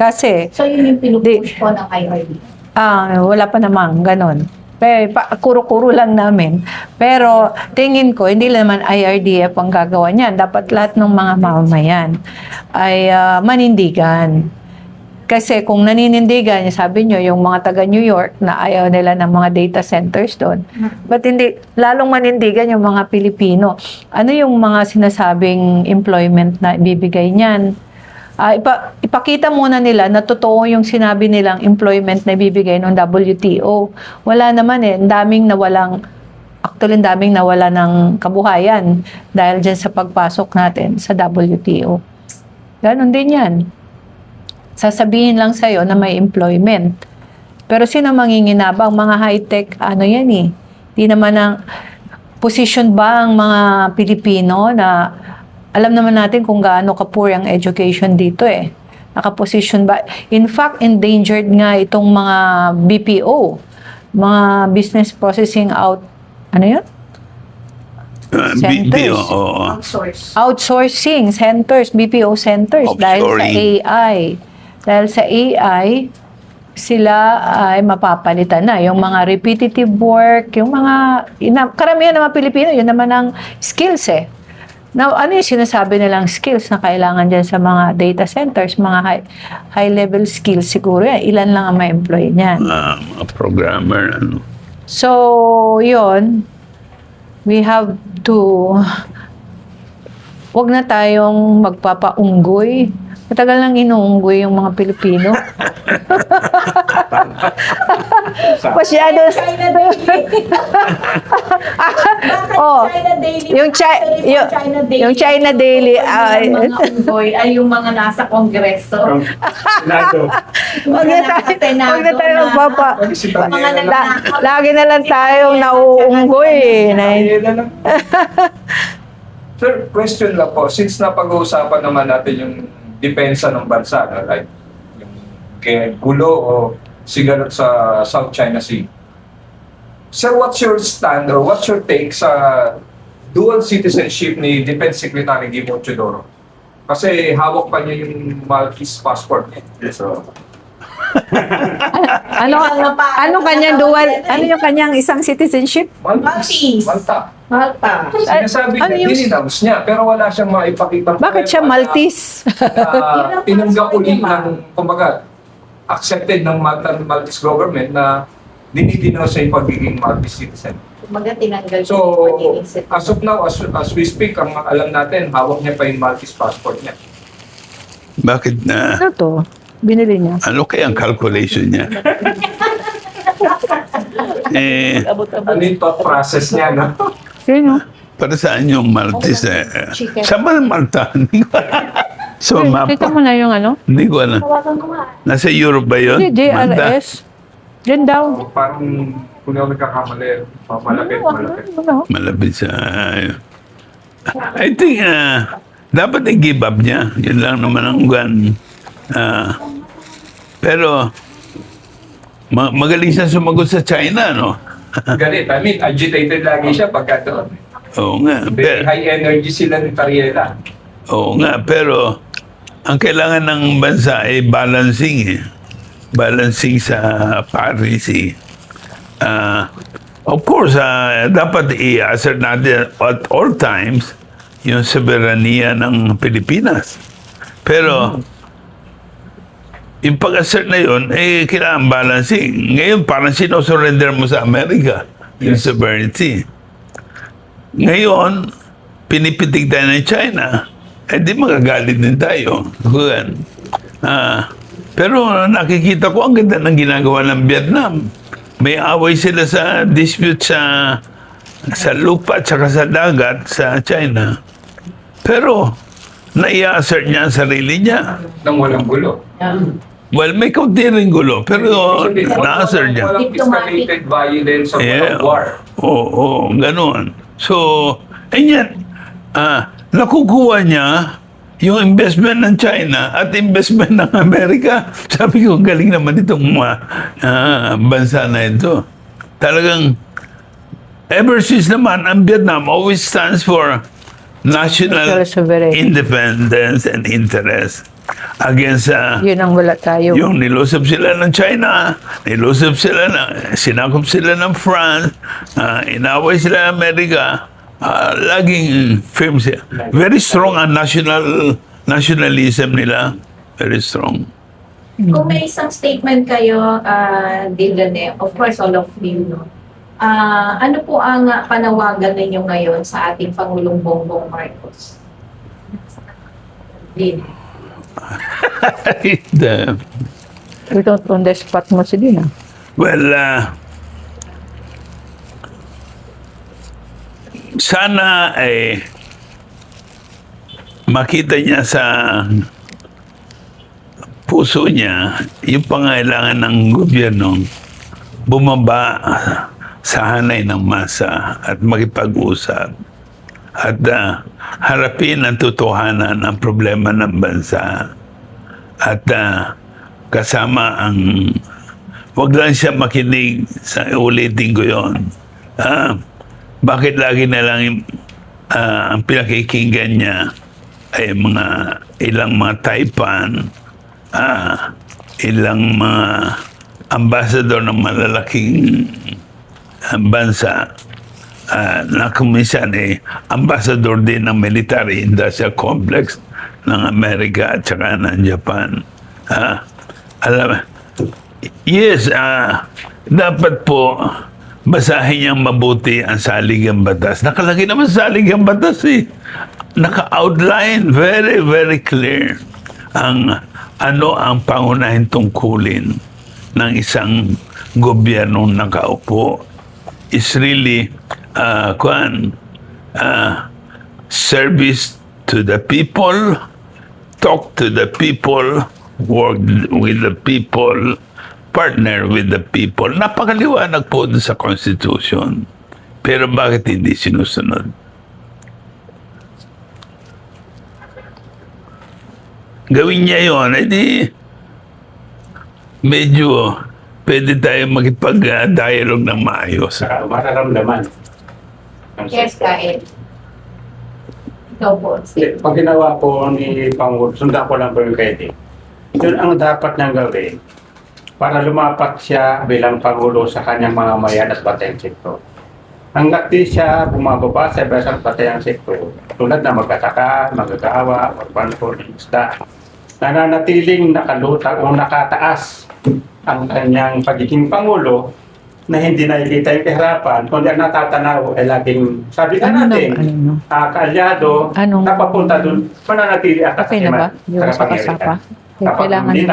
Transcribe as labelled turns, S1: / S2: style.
S1: Kasi,
S2: So, yun yung pinupush po ng IRD.
S1: wala pa namang ganon. Pero, kuro-kuro lang namin. Pero, tingin ko, hindi naman IRDF ang gagawa niyan. Dapat lahat ng mga mamamayan ay manindigan. Kasi kung naninindigan, sabi nyo, yung mga taga New York na ayaw nila ng mga data centers doon, but hindi, lalong manindigan yung mga Pilipino. Ano yung mga sinasabing employment na ibibigay niyan? Ipakita muna nila na totoo yung sinabi nilang employment na ibibigay ng WTO. Wala naman eh. Daming nawala ng kabuhayan dahil dyan sa pagpasok natin sa WTO. Ganon din yan. Sasabihin lang sa'yo na may employment. Pero sino manginginabang? Mga high-tech, ano yan eh. Di naman ang position ba ang mga Pilipino na alam naman natin kung gaano ka-poor ang education dito eh. Nakaposition ba? In fact, endangered nga itong mga BPO, mga business processing ano yun?
S3: BPO,
S1: Outsourcing centers, BPO centers, dahil sa AI. Dahil sa AI, sila ay mapapalitan na. Yung mga repetitive work, yung mga, karamihan ng mga Pilipino, yun naman ang skills eh. Now, ano yung sinasabi nilang skills na kailangan dyan sa mga data centers, mga high-level skills siguro yan. Ilan lang ang ma-employ niyan.
S3: Mga programmer, ano.
S1: So, yun, we have to, wag na tayong magpapaunggoy. Matagal nang inuunggoy yung mga Pilipino. Masyado.
S2: China Daily.
S1: Oh,
S2: China Daily.
S1: yung China Daily,
S2: yung mga unggoy ay yung mga nasa kongreso.
S1: wag na tayo magpapa. Lagi na lang tayong nauunggoy eh.
S4: Sir, question lang po. Since napag-uusapan naman natin yung depensa ng bansa, no? Like yung gulo o sigalot sa South China Sea. Sir, what's your stand or what's your take sa dual citizenship ni Defense Secretary Guillermo Teodoro? Kasi hawak pa niya yung Maltese passport niya. So,
S1: ano kanyang dual? Ano yung kanyang isang citizenship?
S2: Maltese. Malta.
S4: Sinasabi
S1: Ano
S4: niya,
S1: yung-
S4: dininounce niya, pero wala siyang maipakita.
S1: Bakit siya Maltese?
S4: Tinanggap uli ng, kumbaga, accepted ng Maltese government na dinidenounce sa yung pagiging Maltese citizen.
S2: Kumaga tinanggal
S4: So,
S2: yung pagiging
S4: as of now, as we speak, ang alam natin, hawak niya pa yung Maltese passport niya.
S3: Bakit na?
S1: Ano to? Binili niya.
S3: Ano kaya ang calculation niya?
S4: Ano yung thought process niya, no?
S1: Sino?
S3: Para saan yung Maltese? Saan ba ang Malta? Hindi ko alam. Sa
S1: Kita
S3: mapa.
S1: mo na yung ano?
S3: Hindi ko alam. Nasa Europe ba yun?
S1: Hindi,
S3: Malta?
S1: JRS. Diyan daw.
S4: Parang, kung ako nagkakamali, malapit.
S3: Malapit sa... I think, dapat i-give up niya. Yun lang naman ang guwan. Pero, magaling siya sumagot sa China, no?
S4: Galit. I mean, agitated lagi siya pagka doon.
S3: Oo nga.
S4: Very high energy sila ni Tariela.
S3: Oo nga, pero ang kailangan ng bansa ay balancing eh. Balancing sa Paris eh. Of course, dapat i-assert natin at all times yung soberania ng Pilipinas. Pero, yung pag-assert na yun, kailangan balancing. Ngayon, parang sinosurrender mo sa Amerika yung sovereignty. Ngayon, pinipitig tayo ng China, di magagalit din tayo. Pero nakikita ko ang ganda ng ginagawa ng Vietnam. May away sila sa dispute sa lupa at saka sa dagat sa China. Pero, nai-assert niya ang sarili niya.
S4: Nang walang gulo.
S3: Well, may kaunti rin gulo, pero na-assert niya.
S4: Walang escalated violence o walang war.
S3: Oo, ganoon. So, yan, nakukuha niya yung investment ng China at investment ng Amerika. Sabi ko, galing naman itong bansa na ito. Talagang, ever since naman, ang Vietnam always stands for national
S1: National sovereignty.
S3: independence and interest. against
S1: Yun ang wala tayo.
S3: yung nilusap sila ng China, sinakop sila ng France, inaway sila ng Amerika, laging firm sila. Very strong ang nationalism nila. Very strong.
S2: Kung may isang statement kayo, Dilgane, of course, all of you, no? Ano po ang panawagan ninyo ngayon sa ating Pangulong Bongbong Marcos? Din.
S1: Ito, on the spot mo si Dina.
S3: Well, sana ay makita niya sa puso niya yung pangailangan ng gobyerno bumaba sa hanay ng masa at makipag-usap at harapin ang totohanan ng problema ng bansa at kasama ang wag lang siya makinig sa ulitin ko yon. Bakit lagi na lang ang pinakikinggan niya ay ilang mga taipan, ilang mga ambassador ng malalaking bansa na kuminsan ambassador din ng military industrial complex ng Amerika at saka ng Japan. Alam, yes, dapat po basahin niyang mabuti ang saligang batas. Nakalagay naman sa saligang batas naka-outline very, very clear ano ang pangunahing tungkulin ng isang gobyernong nakaupo. Is really service to the people, talk to the people, work with the people, partner with the people. Napakaliwanag po sa Constitution. Pero bakit hindi sinusunod? Gawin niya yun, edi medyo pwede tayo makipag-dialogue ng maayos.
S5: Saka mararamdaman.
S2: Yes, Kain. Ikaw po, Steve.
S5: Pag ginawa po ni Pangulo, sundan ko lang po yung kaiti. Yun ang dapat niyang gawin para lumapat siya bilang Pangulo sa kanyang mga mayan at batayang sektor. Hanggat di siya bumababa sa iba sa batayang sektor, tulad na magkasaka, magkakawa, magbanpo, isda, nananatiling nakalutang o nakataas ang kanyang pagiging Pangulo na hindi nakikita yung kahirapan, kundi ang natatanaw ay laging, sabi ka natin, kaalyado,
S1: Anong-
S5: napapunta doon, mananatili ang
S1: Okay na ba?
S5: kasiman
S1: Yung sa kasapa?
S5: Kapag
S1: Kailangan
S5: hindi